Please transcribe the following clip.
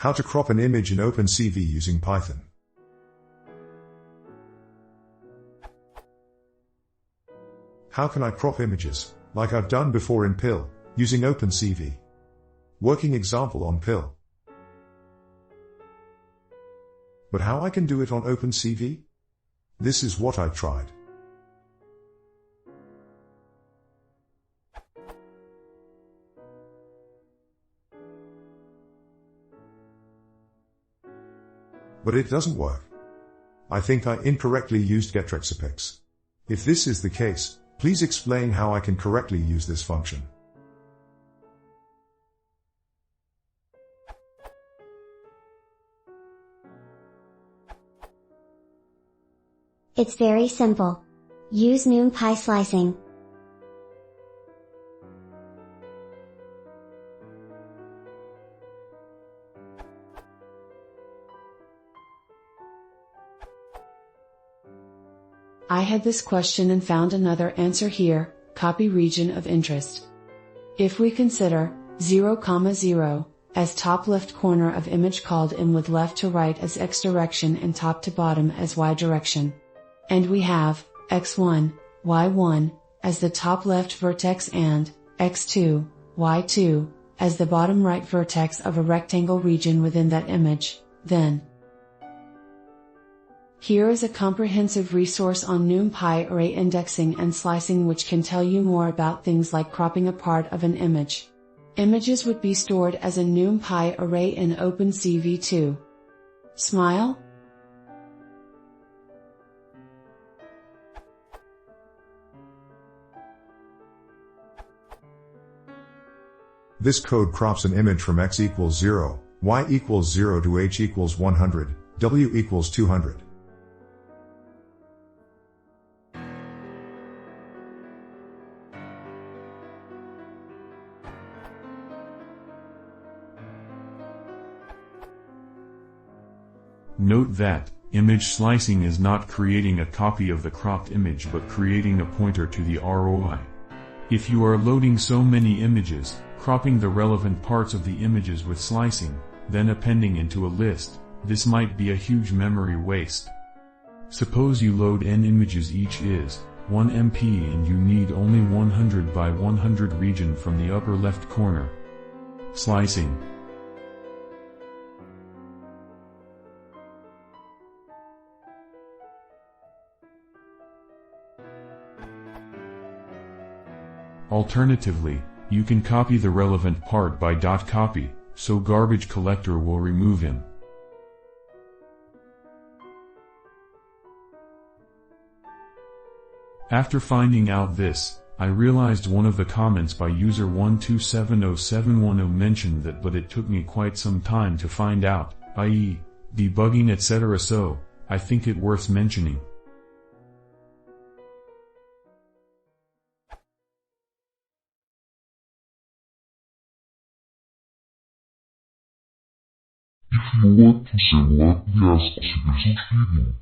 How to crop an image in OpenCV using Python. How can I crop images, like I've done before in PIL, using OpenCV? Working example on PIL. But how I can do it on OpenCV? This is what I tried. But it doesn't work. I think I incorrectly used getRecipEx. If this is the case, please explain how I can correctly use this function. It's very simple. Use NumPy slicing. I had this question and found another answer here. Copy region of interest. If we consider 0, 0 as top left corner of image called in with left to right as x direction and top to bottom as y direction. And we have x1, y1 as the top left vertex and x2, y2 as the bottom right vertex of a rectangle region within that image, then here is a comprehensive resource on NumPy array indexing and slicing which can tell you more about things like cropping a part of an image. Images would be stored as a NumPy array in OpenCV too. Smile? This code crops an image from x equals 0, y equals 0 to h equals 100, w equals 200. Note that, image slicing is not creating a copy of the cropped image but creating a pointer to the ROI. If you are loading so many images, cropping the relevant parts of the images with slicing, then appending into a list, this might be a huge memory waste. Suppose you load n images, each is 1 MB and you need only 100 by 100 region from the upper left corner. Slicing. Alternatively, you can copy the relevant part by .copy, so garbage collector will remove him. After finding out this, I realized one of the comments by user 1270710 mentioned that, but it took me quite some time to find out, i.e., debugging etc. so, I think it worth mentioning. If you want to say what, yes, seguir subscribing.